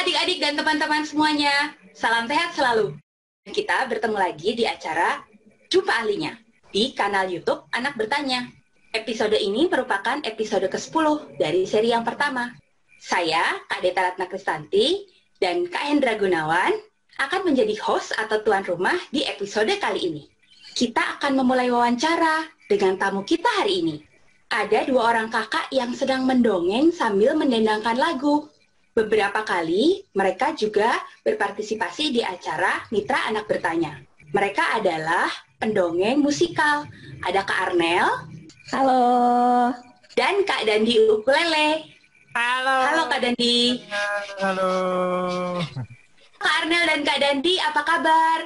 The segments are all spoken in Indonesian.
adik-adik dan teman-teman semuanya, salam sehat selalu. Kita bertemu lagi di acara Jumpa Ahlinya di kanal YouTube Anak Bertanya. Episode ini merupakan episode ke-10 dari seri yang pertama. Saya, Kak Deta Ratna Kristanti, dan Kak Hendra Gunawan akan menjadi host atau tuan rumah di episode kali ini. Kita akan memulai wawancara dengan tamu kita hari ini. Ada 2 orang kakak yang sedang mendongeng sambil mendendangkan lagu. Beberapa kali mereka juga berpartisipasi di acara Mitra Anak Bertanya. Mereka adalah pendongeng musikal. Ada Kak Arnel. Halo. Dan Kak Dandi ukulele. Halo. Halo Kak Dandi. Halo. Kak Arnel dan Kak Dandi, apa kabar?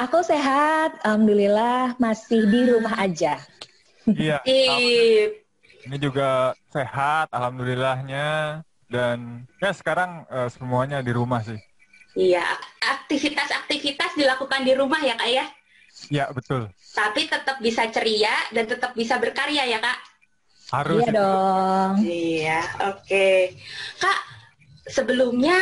Aku sehat, alhamdulillah masih di rumah aja. Iya. Sip. Ini juga sehat, alhamdulillahnya. Dan ya sekarang semuanya di rumah sih. Iya, aktivitas-aktivitas dilakukan di rumah ya Kak ya? Ya betul. Tapi tetap bisa ceria dan tetap bisa berkarya ya Kak? Harus. Iya dong. Iya, oke. Kak, sebelumnya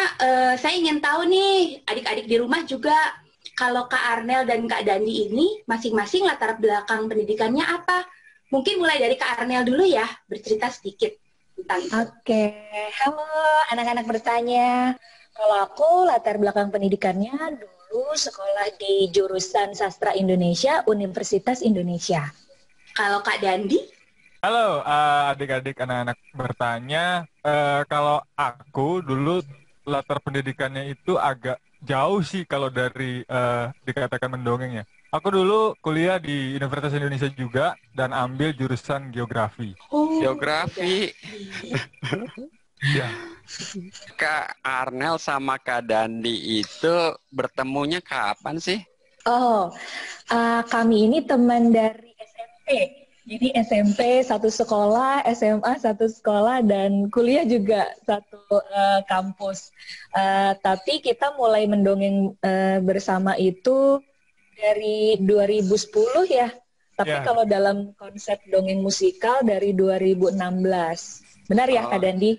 saya ingin tahu nih, adik-adik di rumah juga, kalau Kak Arnel dan Kak Dandi ini masing-masing latar belakang pendidikannya apa? Mungkin mulai dari Kak Arnel dulu ya, bercerita sedikit tentang itu. Oke, halo anak-anak bertanya. Kalau aku latar belakang pendidikannya dulu sekolah di jurusan Sastra Indonesia, Universitas Indonesia. Kalau Kak Dandi? Halo adik-adik anak-anak bertanya. Kalau aku dulu latar pendidikannya itu agak jauh sih kalau dari dikatakan mendongeng ya. Aku dulu kuliah di Universitas Indonesia juga dan ambil jurusan geografi. Oh, Geografi. Iya. Kak Arnel sama Kak Dandi itu bertemunya kapan sih? Oh, kami ini teman dari SMP. Jadi SMP satu sekolah, SMA satu sekolah, dan kuliah juga satu kampus. Tapi kita mulai mendongeng bersama itu dari 2010 ya. Tapi Ya. kalau dalam konsep dongeng musikal dari 2016. Benar ya Kak Dandi?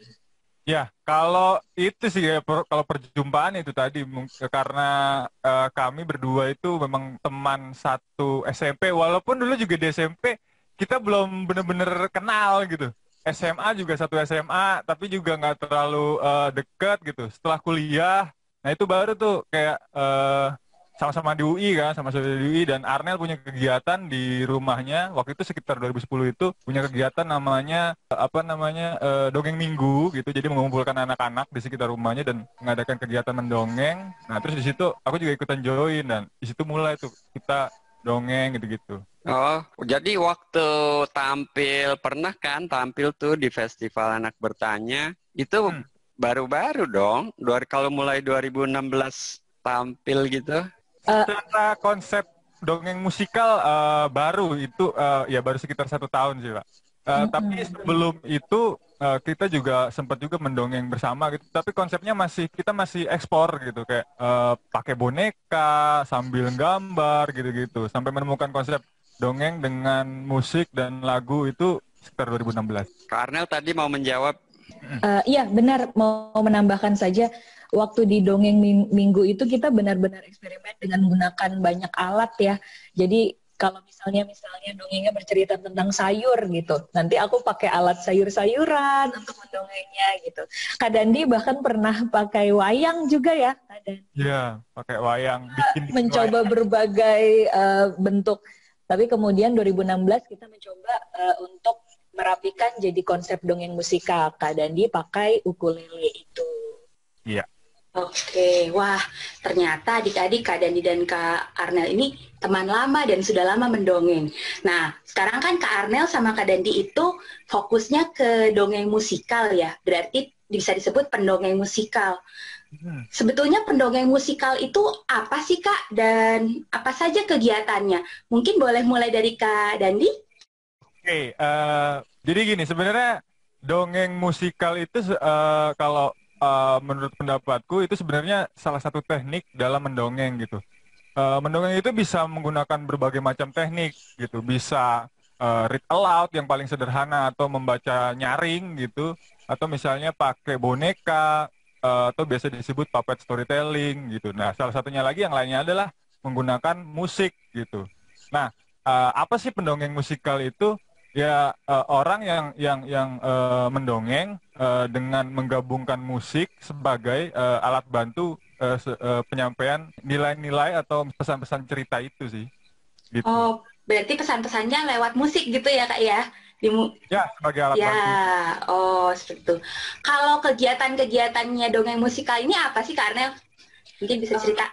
Ya, kalau itu sih ya, kalau perjumpaan itu tadi karena kami berdua itu memang teman satu SMP, walaupun dulu juga di SMP kita belum benar-benar kenal gitu. SMA juga satu SMA, tapi juga nggak terlalu deket gitu. Setelah kuliah, nah itu baru tuh kayak sama-sama di UI kan, sama-sama di UI, dan Arnel punya kegiatan di rumahnya waktu itu sekitar 2010 itu punya kegiatan namanya dongeng minggu gitu. Jadi mengumpulkan anak-anak di sekitar rumahnya dan mengadakan kegiatan mendongeng. Nah, terus di situ aku juga ikutan join dan di situ mulai tuh kita dongeng gitu-gitu. Oh, jadi waktu pernah kan tampil tuh di Festival Anak Bertanya, itu baru-baru dong, kalau mulai 2016 tampil gitu. Secara konsep dongeng musikal baru itu ya baru sekitar 1 tahun sih Pak. Tapi sebelum itu kita juga sempat juga mendongeng bersama gitu. Tapi konsepnya kita masih ekspor gitu kayak pakai boneka sambil gambar gitu-gitu sampai menemukan konsep dongeng dengan musik dan lagu itu sekitar 2016. Kak Arnel tadi mau menjawab. Iya benar, mau menambahkan saja, waktu di dongeng minggu itu kita benar-benar eksperimen dengan menggunakan banyak alat ya. Jadi kalau misalnya dongengnya bercerita tentang sayur gitu, nanti aku pakai alat sayur-sayuran untuk mendongengnya gitu. Kak Dandi bahkan pernah pakai wayang juga ya, Kak Dandi? Iya, pakai wayang, bikin mencoba wayang. berbagai bentuk. Tapi kemudian 2016 kita mencoba untuk merapikan jadi konsep dongeng musikal. Kak Dandi pakai ukulele itu. Iya. Oke, wah ternyata adik-adik Kak Dandi dan Kak Arnel ini teman lama dan sudah lama mendongeng. Nah, sekarang kan Kak Arnel sama Kak Dandi itu fokusnya ke dongeng musikal ya, berarti bisa disebut pendongeng musikal. Sebetulnya pendongeng musikal itu apa sih Kak, dan apa saja kegiatannya? Mungkin boleh mulai dari Kak Dandi? Oke, jadi gini, sebenarnya dongeng musikal itu kalau menurut pendapatku itu sebenarnya salah satu teknik dalam mendongeng gitu. Mendongeng itu bisa menggunakan berbagai macam teknik gitu, bisa read aloud yang paling sederhana atau membaca nyaring gitu, atau misalnya pakai boneka, atau biasa disebut puppet storytelling gitu. Nah, salah satunya lagi yang lainnya adalah menggunakan musik gitu. Nah, apa sih pendongeng musikal itu? Ya orang yang mendongeng dengan menggabungkan musik sebagai alat bantu penyampaian nilai-nilai atau pesan-pesan cerita itu sih. Gitu. Oh, berarti pesan-pesannya lewat musik gitu ya Kak ya? Ya, sebagai alat ya, bantu. oh seperti itu. Kalau kegiatan-kegiatannya dongeng musikal ini apa sih Kak Arnel? Mungkin bisa cerita.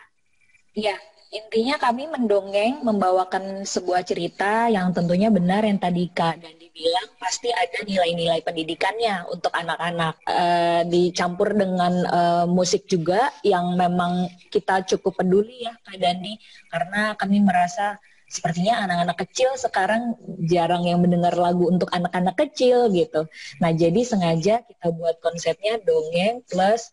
Iya, intinya kami mendongeng, membawakan sebuah cerita yang tentunya benar yang tadi Kak Dandi bilang, pasti ada nilai-nilai pendidikannya untuk anak-anak. Dicampur dengan musik juga yang memang kita cukup peduli ya Kak Dandi, karena kami merasa sepertinya anak-anak kecil sekarang jarang yang mendengar lagu untuk anak-anak kecil gitu. Nah, jadi sengaja kita buat konsepnya dongeng plus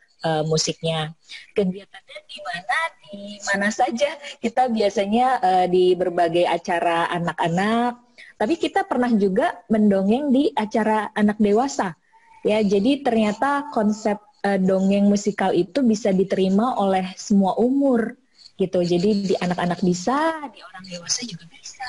musiknya. Kegiatannya di mana saja. Kita biasanya di berbagai acara anak-anak, tapi kita pernah juga mendongeng di acara anak dewasa. Ya, jadi ternyata konsep dongeng musikal itu bisa diterima oleh semua umur gitu. Jadi di anak-anak bisa, di orang dewasa juga bisa.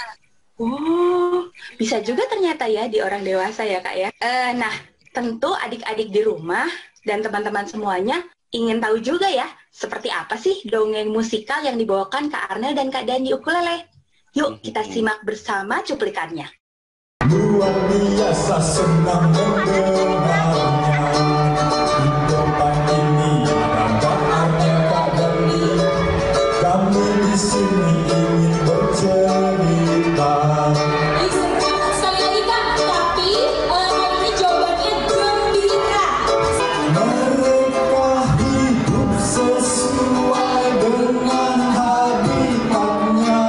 Oh, bisa juga ternyata ya di orang dewasa ya Kak ya. Nah, tentu adik-adik di rumah dan teman-teman semuanya ingin tahu juga ya, seperti apa sih dongeng musikal yang dibawakan Kak Arnel dan Kak Dandi ukulele. Yuk kita simak bersama cuplikannya. Luar biasa senang mendengarnya. Di depan ini ada Arnel Kak Dandi. Kami di sini ingin bercerita. Sekali lagi Kak, tapi ini jawabannya gembira. Mereka hidup sesuai dengan habitatnya.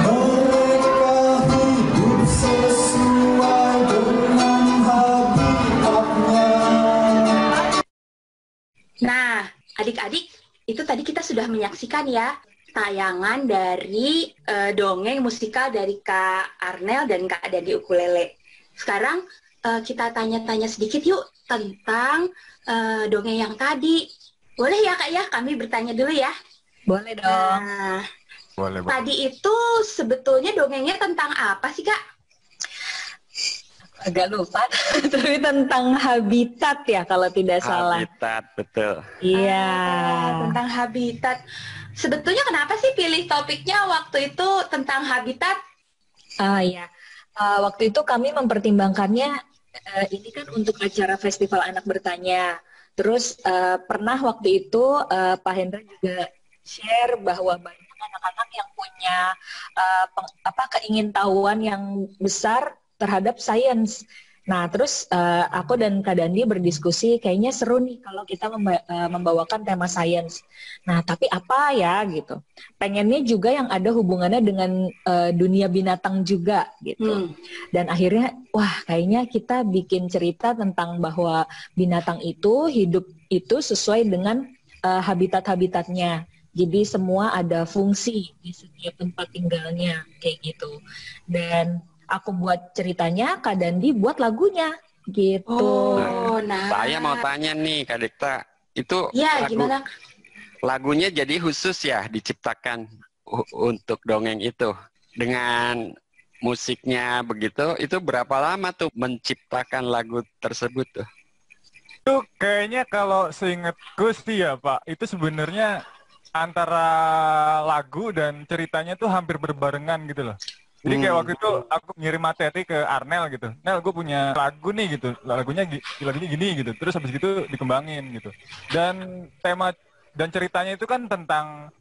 Mereka hidup sesuai dengan habitatnya. Nah, adik-adik, itu tadi kita sudah menyaksikan ya tayangan dari dongeng musikal dari Kak Arnel dan Kak Dandi ukulele. Sekarang kita tanya-tanya sedikit yuk tentang dongeng yang tadi. Boleh ya Kak ya? Kami bertanya dulu ya. Boleh dong. Nah, Boleh. tadi itu sebetulnya dongengnya tentang apa sih Kak? Agak lupa, tapi tentang habitat ya kalau tidak salah. Habitat, betul. Iya. Tentang habitat. Sebetulnya kenapa sih pilih topiknya waktu itu tentang habitat? Ya. Waktu itu kami mempertimbangkannya, ini kan untuk acara Festival Anak Bertanya. Terus pernah waktu itu Pak Hendra juga share bahwa banyak anak-anak yang punya keingintahuan yang besar terhadap sains. Nah, terus aku dan Kak Dandi berdiskusi, kayaknya seru nih kalau kita membawakan tema sains. Nah, tapi apa ya gitu. Pengennya juga yang ada hubungannya dengan dunia binatang juga gitu. Dan akhirnya, wah kayaknya kita bikin cerita tentang bahwa binatang itu hidup itu sesuai dengan habitat-habitatnya. Jadi semua ada fungsi di setiap tempat tinggalnya, kayak gitu. Dan aku buat ceritanya, Kak Dandi buat lagunya, gitu. Oh, nah. Saya mau tanya nih, Kak Dekta, itu Ya, gimana? lagunya jadi khusus ya diciptakan untuk dongeng itu dengan musiknya begitu. Itu berapa lama tuh menciptakan lagu tersebut tuh? Itu kayaknya kalau seingatku sih ya Pak, itu sebenarnya antara lagu dan ceritanya tuh hampir berbarengan gitu loh. Jadi kayak waktu itu aku ngirim materi ke Arnel gitu. Nel, gue punya lagu nih gitu. Lagunya gini gitu. Terus habis gitu dikembangin gitu. Dan tema dan ceritanya itu kan tentang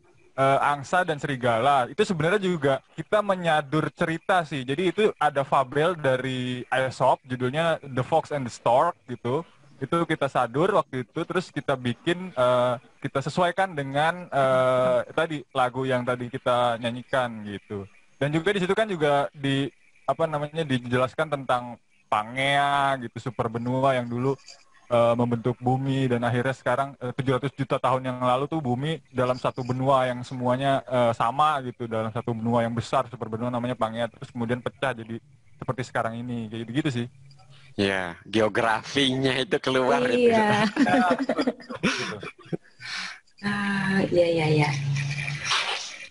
angsa dan serigala. Itu sebenarnya juga kita menyadur cerita sih. Jadi itu ada fabel dari Aesop judulnya The Fox and the Stork gitu. Itu kita sadur waktu itu, terus kita bikin, kita sesuaikan dengan tadi lagu yang tadi kita nyanyikan gitu. Dan juga di situ kan juga dijelaskan tentang Pangea gitu, super benua yang dulu membentuk bumi, dan akhirnya sekarang 700 juta tahun yang lalu tuh bumi dalam satu benua yang semuanya sama gitu, dalam satu benua yang besar, super benua namanya Pangea, terus kemudian pecah jadi seperti sekarang ini, kayak gitu sih. Ya, geografinya itu keluar itu. Iya. Iya, iya, iya.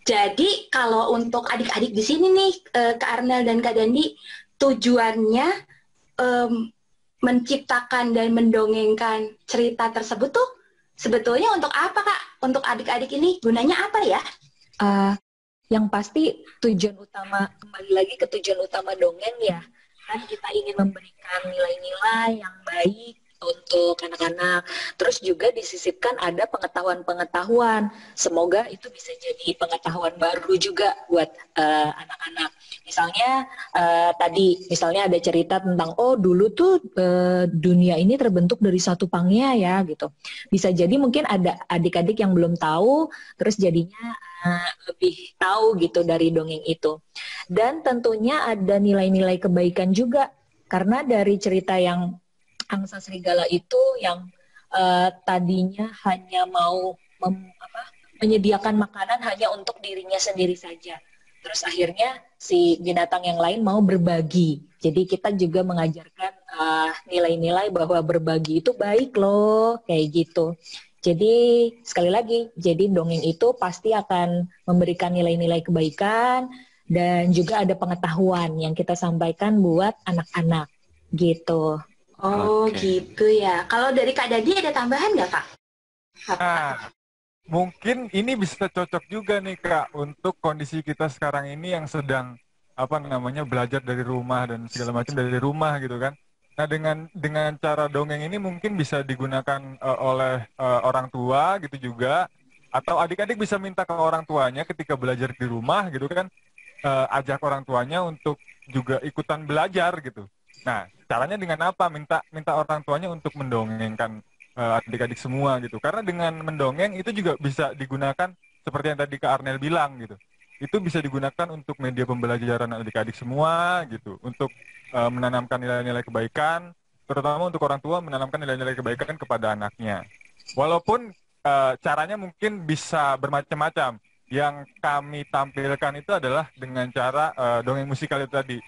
Jadi kalau untuk adik-adik di sini nih, Kak Arnel dan Kak Dandi, tujuannya menciptakan dan mendongengkan cerita tersebut tuh sebetulnya untuk apa, Kak? Untuk adik-adik ini gunanya apa ya? Yang pasti tujuan utama, kembali lagi ke tujuan utama dongeng ya, kan kita ingin memberikan nilai-nilai yang baik untuk anak-anak. Terus juga disisipkan ada pengetahuan-pengetahuan. Semoga itu bisa jadi pengetahuan baru juga buat anak-anak. Misalnya tadi, misalnya ada cerita tentang, oh dulu tuh dunia ini terbentuk dari satu pangea ya gitu. Bisa jadi mungkin ada adik-adik yang belum tahu, terus jadinya lebih tahu gitu dari dongeng itu. Dan tentunya ada nilai-nilai kebaikan juga, karena dari cerita yang Angsa Serigala itu yang tadinya hanya mau menyediakan makanan hanya untuk dirinya sendiri saja. Terus akhirnya si binatang yang lain mau berbagi. Jadi kita juga mengajarkan nilai-nilai bahwa berbagi itu baik loh, kayak gitu. Jadi sekali lagi, jadi dongeng itu pasti akan memberikan nilai-nilai kebaikan dan juga ada pengetahuan yang kita sampaikan buat anak-anak gitu. Oh, gitu ya. Kalau dari Kak Dandi ada tambahan nggak, Kak? Nah, mungkin ini bisa cocok juga nih Kak untuk kondisi kita sekarang ini yang sedang belajar dari rumah dan segala macam dari rumah gitu kan. Nah, dengan cara dongeng ini mungkin bisa digunakan oleh orang tua gitu juga, atau adik-adik bisa minta ke orang tuanya ketika belajar di rumah gitu kan, ajak orang tuanya untuk juga ikutan belajar gitu. Nah, caranya dengan apa? Minta orang tuanya untuk mendongengkan adik-adik semua gitu. Karena dengan mendongeng itu juga bisa digunakan seperti yang tadi Kak Arnel bilang gitu. Itu bisa digunakan untuk media pembelajaran adik-adik semua gitu. Untuk menanamkan nilai-nilai kebaikan, terutama untuk orang tua menanamkan nilai-nilai kebaikan kepada anaknya. Walaupun caranya mungkin bisa bermacam-macam. Yang kami tampilkan itu adalah dengan cara dongeng musikal itu tadi.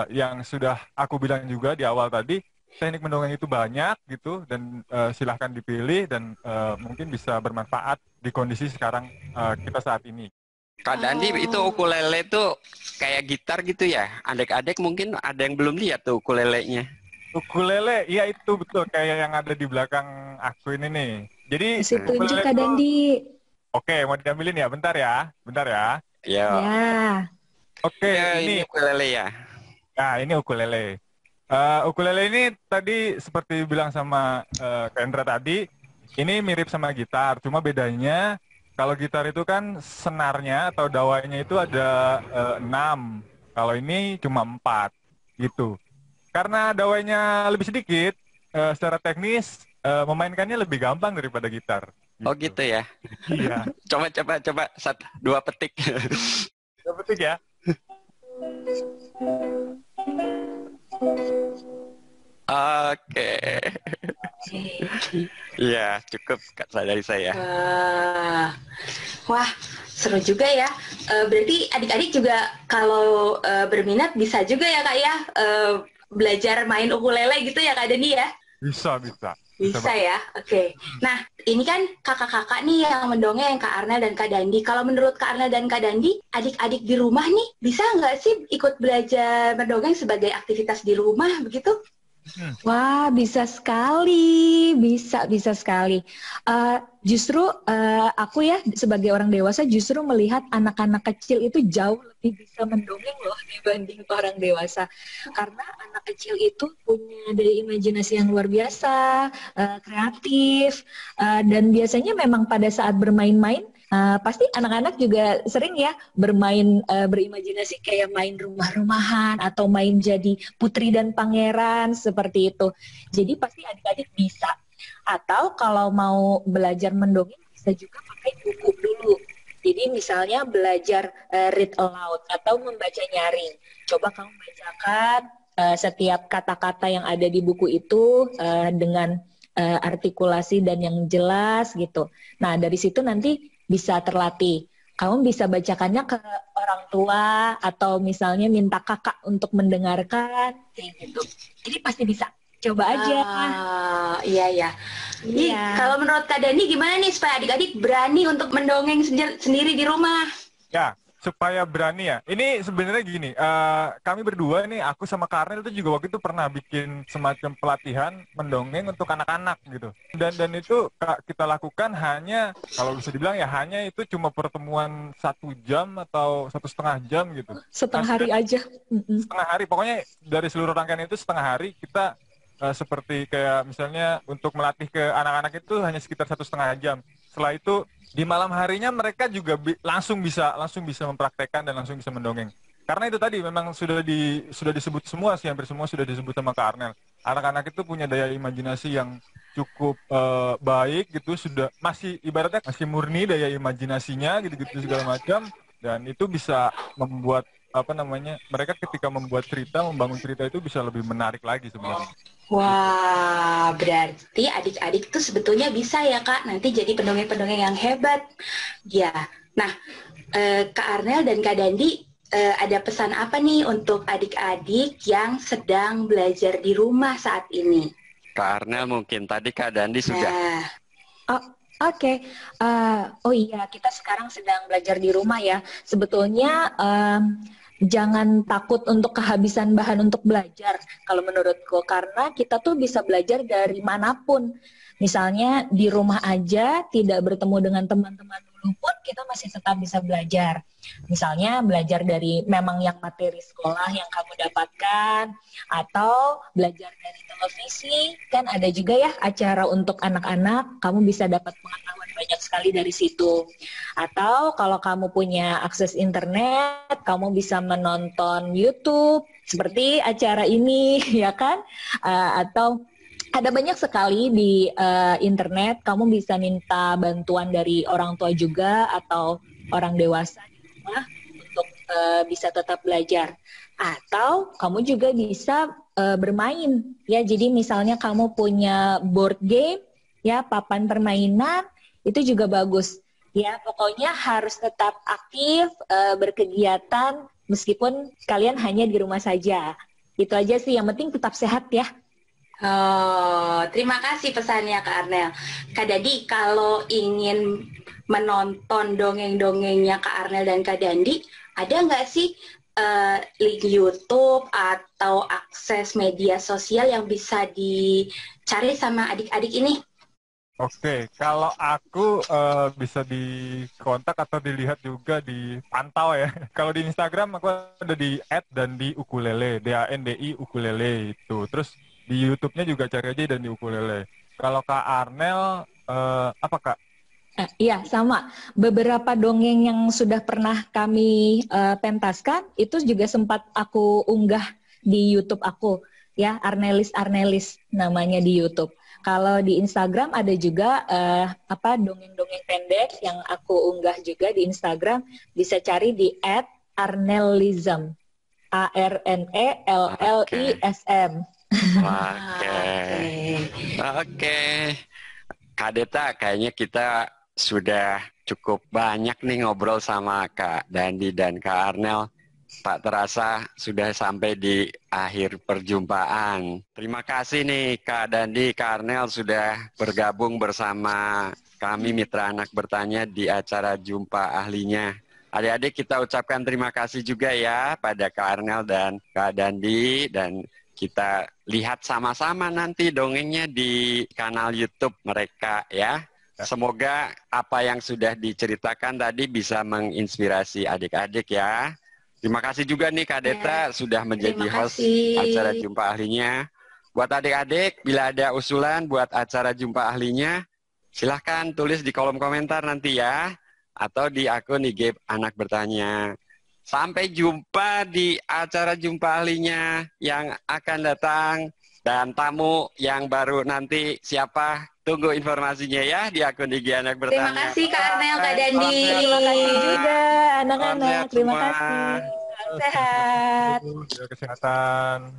Yang sudah aku bilang juga di awal tadi, teknik mendongeng itu banyak gitu, dan silahkan dipilih dan mungkin bisa bermanfaat di kondisi sekarang kita saat ini. Kak Dandi, itu ukulele tuh kayak gitar gitu ya? Adik-adik mungkin ada yang belum lihat tuh ukulelenya. Ukulele, iya itu betul kayak yang ada di belakang aku ini nih. Jadi Kasih tunjuk ukulele Kak itu, Dandi. oke, mau diambilin ya, bentar ya. Ya, Ya. Oke, ini ukulele ya. Nah, ini ukulele. Ukulele ini tadi seperti bilang sama Kak Endra tadi, ini mirip sama gitar, cuma bedanya kalau gitar itu kan senarnya atau dawainya itu ada 6. Kalau ini cuma 4 gitu. Karena dawainya lebih sedikit, secara teknis memainkannya lebih gampang daripada gitar. Oh gitu ya. Iya. Coba 2 petik. Yang penting ya. Oke. Ya, cukup dari saya. Wah, seru juga ya. Berarti adik-adik juga kalau berminat bisa juga ya Kak ya, belajar main ukulele gitu ya Kak Deni ya? Bisa. Bisa ya, oke. Nah, ini kan kakak-kakak nih yang mendongeng, Kak Arnel dan Kak Dandi. Kalau menurut Kak Arnel dan Kak Dandi, adik-adik di rumah nih bisa nggak sih ikut belajar mendongeng sebagai aktivitas di rumah begitu? Wah, bisa sekali, bisa sekali. Justru aku ya sebagai orang dewasa justru melihat anak-anak kecil itu jauh lebih bisa mendongeng loh dibanding orang dewasa. Karena anak kecil itu punya daya imajinasi yang luar biasa, kreatif, dan biasanya memang pada saat bermain-main, pasti anak-anak juga sering ya bermain, berimajinasi kayak main rumah-rumahan atau main jadi putri dan pangeran seperti itu. Jadi pasti adik-adik bisa. Atau kalau mau belajar mendongeng bisa juga pakai buku dulu. Jadi misalnya belajar read aloud atau membaca nyaring. Coba kamu bacakan setiap kata-kata yang ada di buku itu dengan artikulasi dan yang jelas gitu. Nah dari situ nanti bisa terlatih. kamu bisa bacakannya ke orang tua atau misalnya minta kakak untuk mendengarkan kayak gitu. Jadi pasti bisa. Coba aja. Iya ya. Nih, Iya. kalau menurut Kak Dani gimana nih supaya adik-adik berani untuk mendongeng sendiri di rumah? Ya, supaya berani ya. Ini sebenarnya gini, kami berdua nih, aku sama Karnel itu juga waktu itu pernah bikin semacam pelatihan mendongeng untuk anak-anak gitu. Dan itu kita lakukan hanya, kalau bisa dibilang ya, hanya itu cuma pertemuan 1 jam atau 1,5 jam gitu. Setengah hari aja. Setengah hari, pokoknya dari seluruh rangkaian itu setengah hari kita seperti kayak misalnya untuk melatih ke anak-anak itu hanya sekitar 1,5 jam. Setelah itu di malam harinya mereka juga langsung bisa mempraktekkan dan langsung bisa mendongeng. Karena itu tadi memang sudah disebut semua sih, hampir semua sudah disebut sama Kak Arnel. Anak-anak itu punya daya imajinasi yang cukup baik gitu, sudah masih ibaratnya masih murni daya imajinasinya gitu-gitu segala macam, dan itu bisa membuat mereka ketika membuat cerita, membangun cerita itu bisa lebih menarik lagi sebenarnya. Wah, berarti adik-adik tuh sebetulnya bisa ya Kak, nanti jadi pendongeng-pendongeng yang hebat. Ya, nah Kak Arnel dan Kak Dandi, ada pesan apa nih untuk adik-adik yang sedang belajar di rumah saat ini? Kak Arnel mungkin, tadi Kak Dandi sudah. Nah, Oke. Oh iya, kita sekarang sedang belajar di rumah ya. Sebetulnya jangan takut untuk kehabisan bahan untuk belajar, kalau menurutku, karena kita tuh bisa belajar dari manapun. Misalnya di rumah aja, tidak bertemu dengan teman-teman dulu pun kita masih tetap bisa belajar. Misalnya belajar dari memang yang materi sekolah yang kamu dapatkan, atau belajar dari televisi, kan ada juga ya acara untuk anak-anak, kamu bisa dapat pengetahuan banyak sekali dari situ. Atau kalau kamu punya akses internet, kamu bisa menonton YouTube seperti acara ini, ya kan? Atau ada banyak sekali di internet, kamu bisa minta bantuan dari orang tua juga atau orang dewasa di rumah untuk bisa tetap belajar. Atau kamu juga bisa bermain, ya. Jadi misalnya kamu punya board game, ya, papan permainan, itu juga bagus. Ya, pokoknya harus tetap aktif, berkegiatan, meskipun kalian hanya di rumah saja. Itu aja sih, yang penting tetap sehat ya. oh, terima kasih pesannya Kak Arnel. Kak Dandi, kalau ingin menonton dongeng-dongengnya Kak Arnel dan Kak Dandi, ada nggak sih link YouTube atau akses media sosial yang bisa dicari sama adik-adik ini? Oke, kalau aku bisa dikontak atau dilihat juga dipantau ya. Kalau di Instagram aku ada di @dandi_ukulele, DANDI ukulele itu. Terus di YouTube-nya juga cari aja Dandi Ukulele. Kalau Kak Arnel, apa Kak? Iya, sama. Beberapa dongeng yang sudah pernah kami pentaskan, itu juga sempat aku unggah di YouTube aku. Ya, Arnelis namanya di YouTube. Kalau di Instagram ada juga dongeng-dongeng pendek yang aku unggah juga di Instagram. Bisa cari di @arnelism. ARNELLISM. Oke. Kak Deta, kayaknya kita sudah cukup banyak nih ngobrol sama Kak Dandi dan Kak Arnel. Tak terasa sudah sampai di akhir perjumpaan. Terima kasih nih Kak Dandi, Kak Arnel sudah bergabung bersama kami Mitra Anak Bertanya di acara Jumpa Ahlinya. Adik-adik, kita ucapkan terima kasih juga ya pada Kak Arnel dan Kak Dandi, dan kita lihat sama-sama nanti dongengnya di kanal YouTube mereka ya. Semoga apa yang sudah diceritakan tadi bisa menginspirasi adik-adik ya. Terima kasih juga nih Kak Deta sudah menjadi host acara Jumpa Ahlinya. Buat adik-adik, bila ada usulan buat acara Jumpa Ahlinya, silahkan tulis di kolom komentar nanti ya. Atau di akun IG Anak Bertanya. Sampai jumpa di acara Jumpa Ahlinya yang akan datang. Dan tamu yang baru nanti siapa? Tunggu informasinya ya di akun IG Anak Bertanya. Terima kasih Kak Arnel, Kak Dandi. Terima kasih juga anak-anak. Terima kasih. Sehat. Kesehatan.